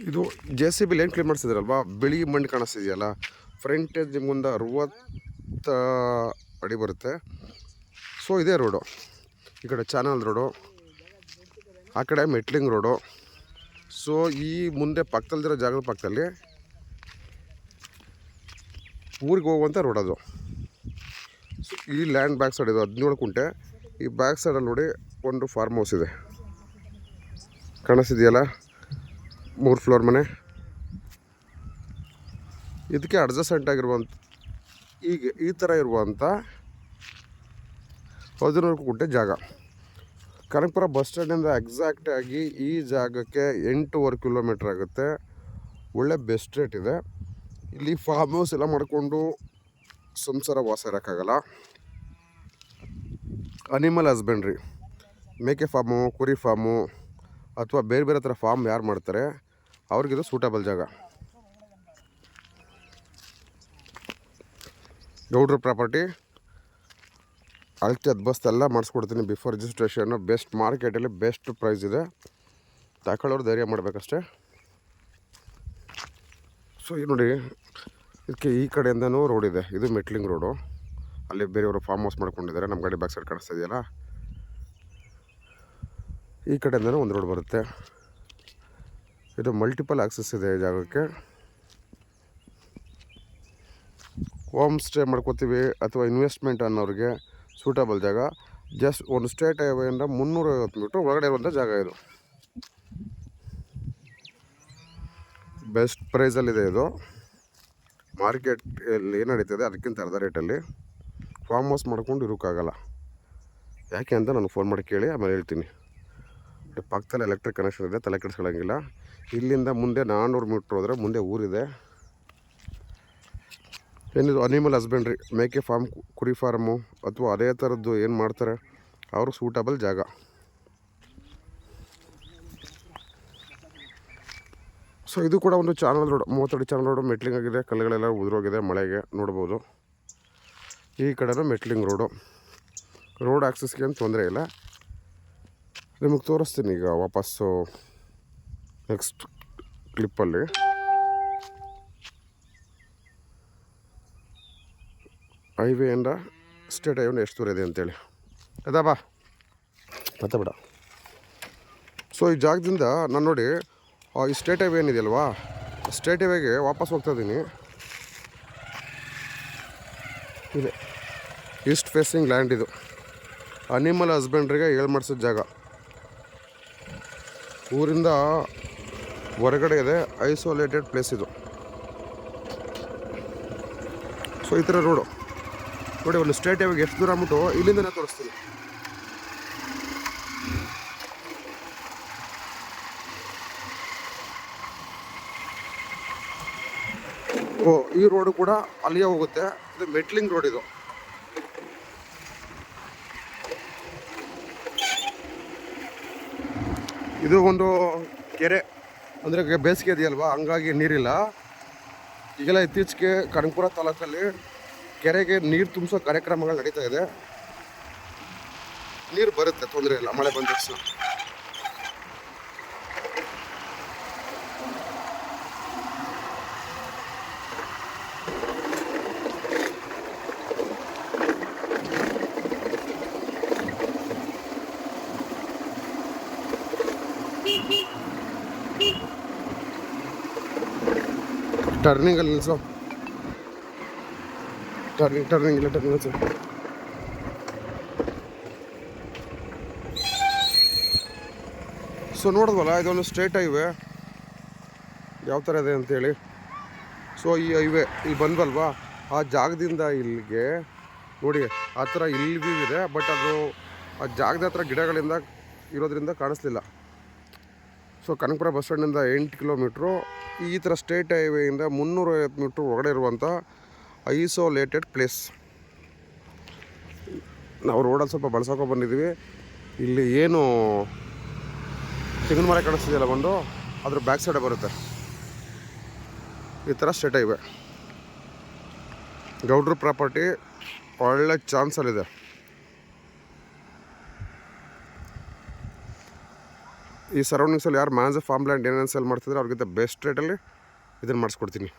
ಇದು J C ಬಿಲಿ ಏನು clean ಮಾಡಿಸಿದ್ರಲ್ವಾ, ಬಿಳಿ ಮಣ್ಣು ಕಾಣಿಸ್ತಿದೆಯಲ್ಲ, ಫ್ರಂಟೇಜ್ ನಿಮ್ಗೊಂದು 60 ಅಡಿ ಬರುತ್ತೆ. ಸೊ ಇದೇ ರೋಡು, ಈ ಕಡೆ ಚಾನಲ್ ರೋಡು, ಆ ಕಡೆ ಮೆಟ್ಲಿಂಗ್ ರೋಡು. ಸೊ ಈ ಮುಂದೆ ಪಕ್ಕದಲ್ಲಿರೋ ಜಾಗದ ಪಕ್ಕದಲ್ಲಿ ಊರಿಗೆ ಹೋಗುವಂಥ ರೋಡ್ ಅದು. ಸೊ ಈ ಲ್ಯಾಂಡ್ ಬ್ಯಾಕ್ ಸೈಡ್ ಇದು 17 ಕುಂಟೆ. ಈ ಬ್ಯಾಕ್ ಸೈಡಲ್ಲಿ ನೋಡಿ ಒಂದು ಫಾರ್ಮ್ ಹೌಸ್ ಇದೆ, ಕಾಣಿಸ್ತಿದೆಯಲ್ಲ, 3 ಫ್ಲೋರ್ ಮನೆ. ಇದಕ್ಕೆ ಅಡ್ಜಸೆಂಟ್ ಆಗಿರುವಂಥ ಹೀಗೆ ಈ ಥರ ಇರುವಂಥ 14 ಕುಂಟೆ ಜಾಗ. ಕನಕಪುರ ಬಸ್ ಸ್ಟ್ಯಾಂಡಿಂದ ಎಕ್ಸಾಕ್ಟಾಗಿ ಈ ಜಾಗಕ್ಕೆ 8.5 ಕಿಲೋಮೀಟ್ರ್ ಆಗುತ್ತೆ. ಒಳ್ಳೆ ಬೆಸ್ಟ್ ರೇಟ್ ಇದೆ. ಇಲ್ಲಿ ಫಾರ್ಮ್ ಹೌಸ್ ಎಲ್ಲ ಮಾಡಿಕೊಂಡು ಸಂಸಾರ ವಾಸ ಇರೋಕ್ಕಾಗಲ್ಲ. ಅನಿಮಲ್ ಹಸ್ಬೆಂಡ್ರಿ, ಮೇಕೆ ಫಾರ್ಮು, ಕುರಿ ಫಾರ್ಮು ಅಥವಾ ಬೇರೆ ಬೇರೆ ಥರ ಫಾರ್ಮ್ ಯಾರು ಮಾಡ್ತಾರೆ ಅವ್ರಿಗಿದು ಸೂಟಬಲ್ ಜಾಗ. ಗೌಡ್ರ ಪ್ರಾಪರ್ಟಿ, ಅಳತೆ ಬಸ್ತ್ ಎಲ್ಲ ಮಾಡಿಸ್ಕೊಡ್ತೀನಿ ಬಿಫೋರ್ ರಿಜಿಸ್ಟ್ರೇಷನ್ನು. ಬೆಸ್ಟ್ ಮಾರ್ಕೆಟಲ್ಲಿ ಬೆಸ್ಟ್ ಪ್ರೈಸ್ ಇದೆ, ತಗೊಳ್ಳೋರು ಧೈರ್ಯ ಮಾಡಬೇಕಷ್ಟೇ. ಸೊ ಇದು ನೋಡಿ, ಇದಕ್ಕೆ ಈ ಕಡೆಯಿಂದನೂ ರೋಡ್ ಇದೆ. ಇದು ಮೆಟ್ಲಿಂಗ್ ರೋಡು, ಅಲ್ಲಿ ಬೇರೆಯವರು ಫಾರ್ಮ್ ಹೌಸ್ ಮಾಡ್ಕೊಂಡಿದ್ದಾರೆ. ನಮ್ಮ ಗಾಡಿ ಬ್ಯಾಕ್ ಸೈಡ್ ಕಾಣಿಸ್ತಾ ಇದೆಯಲ್ಲ, ಈ ಕಡೆಯಿಂದನೂ ಒಂದು ರೋಡ್ ಬರುತ್ತೆ. ಇದು ಮಲ್ಟಿಪಲ್ ಆಕ್ಸಸ್ ಇದೆ ಈ ಜಾಗಕ್ಕೆ. ಹೋಮ್ ಸ್ಟೇ ಮಾಡ್ಕೋತೀವಿ ಅಥವಾ ಇನ್ವೆಸ್ಟ್ಮೆಂಟ್ ಅನ್ನೋರಿಗೆ ಸೂಟಬಲ್ ಜಾಗ. ಜಸ್ಟ್ ಒಂದು ಸ್ಟೇಟ್ ಹೈವೇಯಿಂದ 350 ಮೀಟ್ರ್ ಒಳಗಡೆ ಇರುವಂಥ ಜಾಗ ಇದು. ಬೆಸ್ಟ್ ಪ್ರೈಸಲ್ಲಿದೆ ಇದು. ಮಾರ್ಕೆಟಲ್ಲಿ ಏನು ನಡೀತದೆ ಅದಕ್ಕಿಂತ ಅರ್ಧ ರೇಟಲ್ಲಿ ಫಾರ್ಮ್ ಹೌಸ್ ಮಾಡ್ಕೊಂಡು ಇರೋಕ್ಕಾಗಲ್ಲ. ಯಾಕೆ ಅಂತ ನಾನು ಫೋನ್ ಮಾಡಿ ಕೇಳಿ ಆಮೇಲೆ ಹೇಳ್ತೀನಿ. ಪಕ್ಕದಲ್ಲಿ ಎಲೆಕ್ಟ್ರಿಕ್ ಕನೆಕ್ಷನ್ ಇದೆ, ತಲೆ ಕೆಡಿಸ್ಕೊಳ್ಳೋಂಗಿಲ್ಲ. ಇಲ್ಲಿಂದ ಮುಂದೆ 400 ಮೀಟ್ರ್ ಹೋದರೆ ಮುಂದೆ ಊರಿದೆ. ಏನಿದು ಅನಿಮಲ್ ಹಸ್ಬೆಂಡ್ರಿ, ಮೇಕೆ ಫಾರ್ಮ್, ಕುರಿ ಫಾರ್ಮು ಅಥವಾ ಅದೇ ಥರದ್ದು ಏನು ಮಾಡ್ತಾರೆ ಅವರು ಸೂಟಬಲ್ ಜಾಗ. ಸೊ ಇದು ಕೂಡ ಒಂದು ಚಾನಲ್ ರೋಡ್, 30 ಅಡಿ ಚಾನಲ್ ರೋಡು. ಮೆಟ್ಲಿಂಗ್ ಆಗಿದೆ, ಕಲ್ಲುಗಳೆಲ್ಲ ಉದುರೋಗಿದೆ ಮಳೆಗೆ, ನೋಡ್ಬೋದು. ಈ ಕಡೆನೂ ಮೆಟ್ಲಿಂಗ್ ರೋಡು. ರೋಡ್ ಆಕ್ಸಸ್ಗೆ ಏನು ತೊಂದರೆ ಇಲ್ಲ. ನಿಮಗೆ ತೋರಿಸ್ತೀನಿ ಈಗ ವಾಪಸ್ಸು ನೆಕ್ಸ್ಟ್ ಕ್ಲಿಪ್ಪಲ್ಲಿ. ಹೈವೇಯಿಂದ ಸ್ಟೇಟ್ ಹೈವೇನ ಎಷ್ಟು ದೂರ ಇದೆ ಅಂತೇಳಿ. ಅದಾ ಬಾ ಮತ್ತೆ ಬಿಡ. ಸೊ ಈ ಜಾಗದಿಂದ ನಾನು ನೋಡಿ ಈ ಸ್ಟೇಟ್ ಹೈವೇ ಏನಿದೆಯಲ್ವಾ, ಸ್ಟೇಟ್ ಹೈವೇಗೆ ವಾಪಸ್ ಹೋಗ್ತಾ ಇದ್ದೀನಿ. ಇದೆ ಈಸ್ಟ್ ಫೇಸಿಂಗ್ ಲ್ಯಾಂಡ್. ಇದು ಅನಿಮಲ್ ಹಸ್ಬೆಂಡ್ರಿಗೆ ಮಾಡಿಸಿದ ಜಾಗ. ಊರಿಂದ ಹೊರಗಡೆ ಇದೆ, ಐಸೋಲೇಟೆಡ್ ಪ್ಲೇಸ್ ಇದು. ಸೊ ಈ ಥರ ರೋಡು ನೋಡಿ, ಒಂದು ಸ್ಟೇಟ್ ಹೈವೇಗೆ ಎಷ್ಟು ದೂರ ಅಂದ್ಬಿಟ್ಟು ಇಲ್ಲಿಂದನೇ ತೋರಿಸ್ತೀನಿ. ಈ ರೋಡು ಕೂಡ ಅಲ್ಲಿಯೇ ಹೋಗುತ್ತೆ. ಇದು ಮೆಟ್ಲಿಂಗ್ ರೋಡ್. ಇದು ಒಂದು ಕೆರೆ, ಅಂದರೆ ಬೇಸಿಗೆ ಇದೆಯಲ್ವಾ, ಹಂಗಾಗಿ ನೀರಿಲ್ಲ. ಈಗೆಲ್ಲ ಇತ್ತೀಚೆಗೆ ಕನಕಪುರ ತಾಲೂಕಲ್ಲಿ ಕೆರೆಗೆ ನೀರು ತುಂಬಿಸೋ ಕಾರ್ಯಕ್ರಮಗಳು ನಡೀತಾ ಇದೆ. ನೀರು ಬರುತ್ತೆ, ತೊಂದರೆ ಇಲ್ಲ, ಮಳೆ ಬಂದ ತಕ್ಷಣ. ಟರ್ನಿಂಗಲ್ಲಿ ನಿಲ್ಲಿಸೋ, ಟರ್ನಿಂಗ್ ಇಲ್ಲ, ಟರ್ನಿಂಗ್ ಸರ್. ಸೊ ನೋಡಿದ್ವಲ್ಲ, ಇದೊಂದು ಸ್ಟೇಟ್ ಹೈವೇ ಯಾವ ಥರ ಇದೆ ಅಂತೇಳಿ. ಸೊ ಈ ಹೈವೇ ಇಲ್ಲಿ ಬಂದ್ವಲ್ವಾ, ಆ ಜಾಗದಿಂದ ಇಲ್ಲಿಗೆ ನೋಡಿ ಆ ಥರ ಇಲ್ಲಿ ವ್ಯೂ ಇದೆ. ಬಟ್ ಅದು ಆ ಜಾಗದ ಹತ್ರ ಗಿಡಗಳಿಂದ ಇರೋದ್ರಿಂದ ಕಾಣಿಸ್ಲಿಲ್ಲ. ಸೊ ಕನಕಪುರ ಬಸ್ ಸ್ಟ್ಯಾಂಡಿಂದ 8 ಕಿಲೋಮೀಟ್ರು. ಈ ಥರ ಸ್ಟೇಟ್ ಹೈವೇಯಿಂದ 350 ಮೀಟ್ರ್ ಒಳಗಡೆ ಇರುವಂಥ ಐಸೋಲೇಟೆಡ್ ಪ್ಲೇಸ್. ನಾವು ರೋಡಲ್ಲಿ ಸ್ವಲ್ಪ ಬಳಸೋಕೆ ಬಂದಿದ್ದೀವಿ. ಇಲ್ಲಿ ಏನು ತೆಂಗಿನ ಮರ ಕಾಣಿಸ್ತಿದೆಯಲ್ಲ ಬಂದು, ಅದ್ರ ಬ್ಯಾಕ್ ಸೈಡೇ ಬರುತ್ತೆ ಈ ಥರ ಸ್ಟೇಟ್ ಹೈವೇ. ಗೌಡ್ರ ಪ್ರಾಪರ್ಟಿ ಒಳ್ಳೆ ಚಾನ್ಸಲ್ಲಿದೆ. ಈ ಸರೌಂಡಿಂಗ್ಸಲ್ಲಿ ಯಾರು ಮಾನ್ಸ ಫಾರ್ಮ್ ಲ್ಯಾಂಡ್ ಏನೇನು ಸೆಲ್ ಮಾಡ್ತಿದ್ರೆ ಅವ್ರಿಗಿಂತ ಬೆಸ್ಟ್ ರೇಟಲ್ಲಿ ಇದನ್ನು ಮಾಡಿಸ್ಕೊಡ್ತೀನಿ.